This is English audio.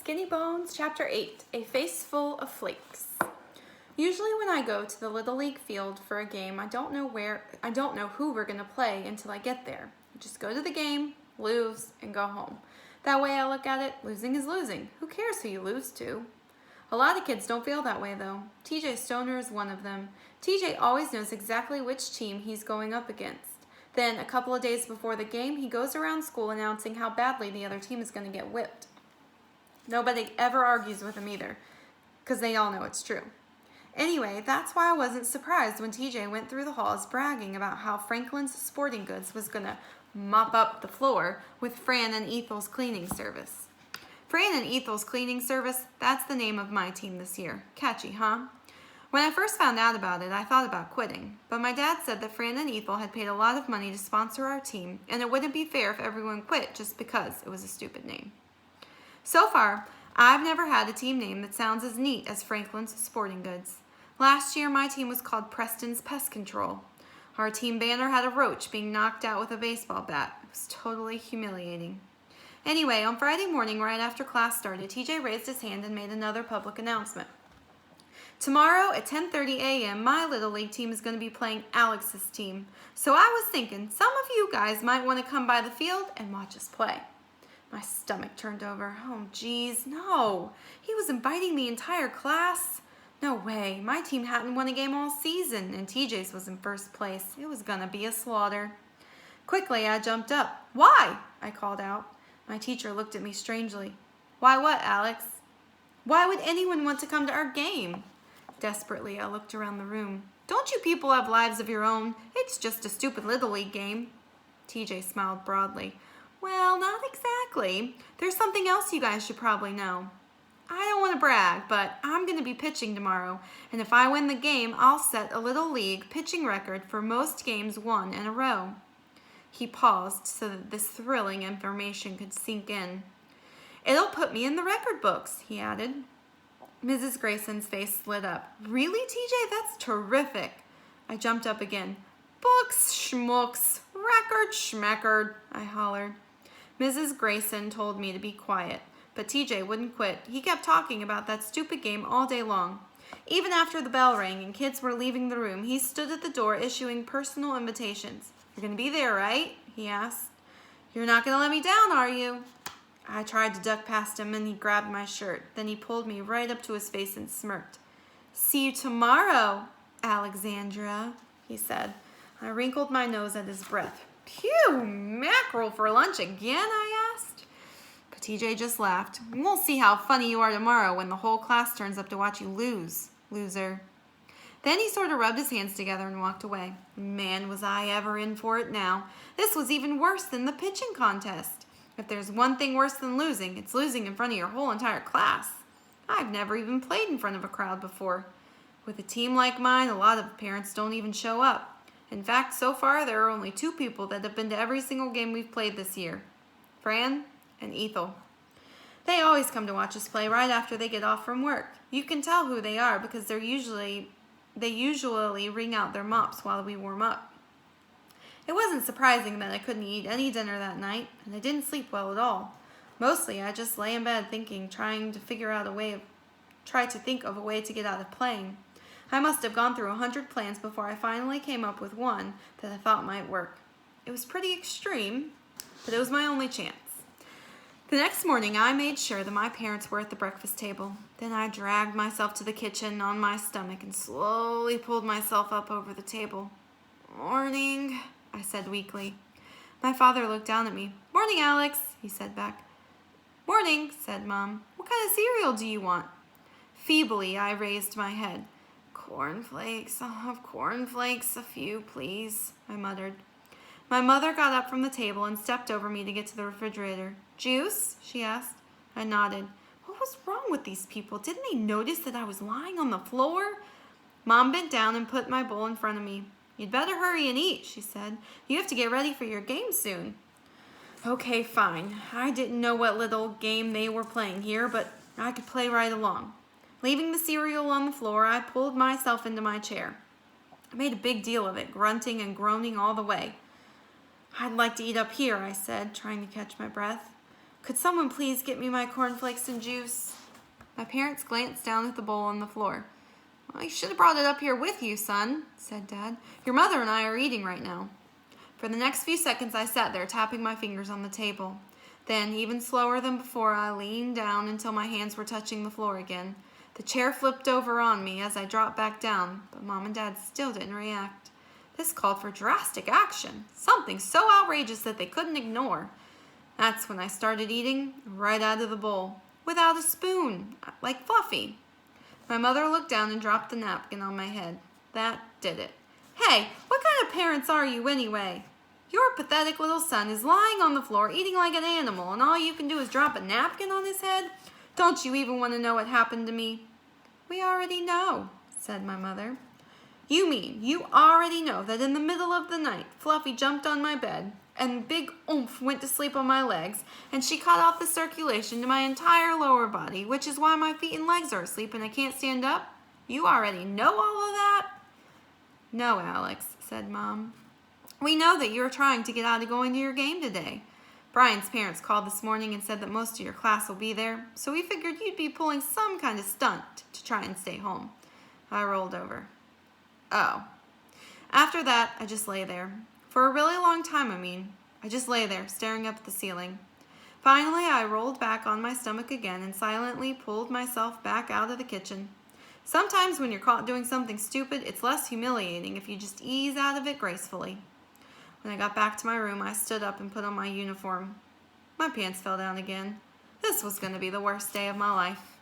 Skinny Bones, Chapter 8, A Face Full of Flakes. Usually when I go to the Little League field for a game, I don't know who we're going to play until I get there. I just go to the game, lose, and go home. That way I look at it, losing is losing. Who cares who you lose to? A lot of kids don't feel that way though. TJ Stoner is one of them. TJ always knows exactly which team he's going up against. Then, a couple of days before the game, he goes around school announcing how badly the other team is going to get whipped. Nobody ever argues with him either, because they all know it's true. Anyway, that's why I wasn't surprised when TJ went through the halls bragging about how Franklin's Sporting Goods was going to mop up the floor with Fran and Ethel's cleaning service. Fran and Ethel's cleaning service, that's the name of my team this year. Catchy, huh? When I first found out about it, I thought about quitting, but my dad said that Fran and Ethel had paid a lot of money to sponsor our team, and it wouldn't be fair if everyone quit just because it was a stupid name. So far, I've never had a team name that sounds as neat as Franklin's Sporting Goods. Last year, my team was called Preston's Pest Control. Our team banner had a roach being knocked out with a baseball bat. It was totally humiliating. Anyway, on Friday morning, right after class started, TJ raised his hand and made another public announcement. Tomorrow at 10:30 a.m., my Little League team is going to be playing Alex's team. So I was thinking some of you guys might want to come by the field and watch us play. My stomach turned over. Oh, geez, no. He was inviting the entire class? No way. My team hadn't won a game all season, and TJ's was in first place. It was going to be a slaughter. Quickly, I jumped up. Why? I called out. My teacher looked at me strangely. Why what, Alex? Why would anyone want to come to our game? Desperately, I looked around the room. Don't you people have lives of your own? It's just a stupid Little League game. TJ smiled broadly. Well, not exactly. There's something else you guys should probably know. I don't want to brag, but I'm going to be pitching tomorrow, and if I win the game, I'll set a Little League pitching record for most games won in a row. He paused so that this thrilling information could sink in. It'll put me in the record books, he added. Mrs. Grayson's face lit up. Really, TJ? That's terrific. I jumped up again. Books, schmooks, record, schmeckard, I hollered. Mrs. Grayson told me to be quiet, but TJ wouldn't quit. He kept talking about that stupid game all day long. Even after the bell rang and kids were leaving the room, he stood at the door issuing personal invitations. You're going to be there, right? He asked. You're not going to let me down, are you? I tried to duck past him and he grabbed my shirt. Then he pulled me right up to his face and smirked. See you tomorrow, Alexandra, he said. I wrinkled my nose at his breath. Phew, mackerel for lunch again, I asked. But TJ just laughed. We'll see how funny you are tomorrow when the whole class turns up to watch you lose, loser. Then he sort of rubbed his hands together and walked away. Man, was I ever in for it now. This was even worse than the pitching contest. If there's one thing worse than losing, it's losing in front of your whole entire class. I've never even played in front of a crowd before. With a team like mine, a lot of parents don't even show up. In fact, so far, there are only 2 people that have been to every single game we've played this year. Fran and Ethel. They always come to watch us play right after they get off from work. You can tell who they are because they usually wring out their mops while we warm up. It wasn't surprising that I couldn't eat any dinner that night, and I didn't sleep well at all. Mostly, I just lay in bed thinking, trying to think of a way to get out of playing. I must have gone through 100 plans before I finally came up with one that I thought might work. It was pretty extreme, but it was my only chance. The next morning, I made sure that my parents were at the breakfast table. Then I dragged myself to the kitchen on my stomach and slowly pulled myself up over the table. Morning, I said weakly. My father looked down at me. Morning, Alex, he said back. Morning, said Mom. What kind of cereal do you want? Feebly, I raised my head. Cornflakes, I'll have cornflakes, a few, please, I muttered. My mother got up from the table and stepped over me to get to the refrigerator. Juice? She asked. I nodded. What was wrong with these people? Didn't they notice that I was lying on the floor? Mom bent down and put my bowl in front of me. You'd better hurry and eat, she said. You have to get ready for your game soon. Okay, fine. I didn't know what little game they were playing here, but I could play right along. Leaving the cereal on the floor, I pulled myself into my chair. I made a big deal of it, grunting and groaning all the way. I'd like to eat up here, I said, trying to catch my breath. Could someone please get me my cornflakes and juice? My parents glanced down at the bowl on the floor. Well, you should have brought it up here with you, son, said Dad. Your mother and I are eating right now. For the next few seconds, I sat there tapping my fingers on the table. Then, even slower than before, I leaned down until my hands were touching the floor again. The chair flipped over on me as I dropped back down, but Mom and Dad still didn't react. This called for drastic action, something so outrageous that they couldn't ignore. That's when I started eating right out of the bowl, without a spoon, like Fluffy. My mother looked down and dropped the napkin on my head. That did it. Hey, what kind of parents are you anyway? Your pathetic little son is lying on the floor eating like an animal, and all you can do is drop a napkin on his head? Don't you even want to know what happened to me? We already know, said my mother. You mean you already know that in the middle of the night, Fluffy jumped on my bed, and Big Oomph went to sleep on my legs, and she cut off the circulation to my entire lower body, which is why my feet and legs are asleep and I can't stand up? You already know all of that? No, Alex, said Mom. We know that you're trying to get out of going to your game today. Brian's parents called this morning and said that most of your class will be there, so we figured you'd be pulling some kind of stunt to try and stay home. I rolled over. Oh. After that, I just lay there. For a really long time, I just lay there, staring up at the ceiling. Finally, I rolled back on my stomach again and silently pulled myself back out of the kitchen. Sometimes when you're caught doing something stupid, it's less humiliating if you just ease out of it gracefully. When I got back to my room, I stood up and put on my uniform. My pants fell down again. This was going to be the worst day of my life.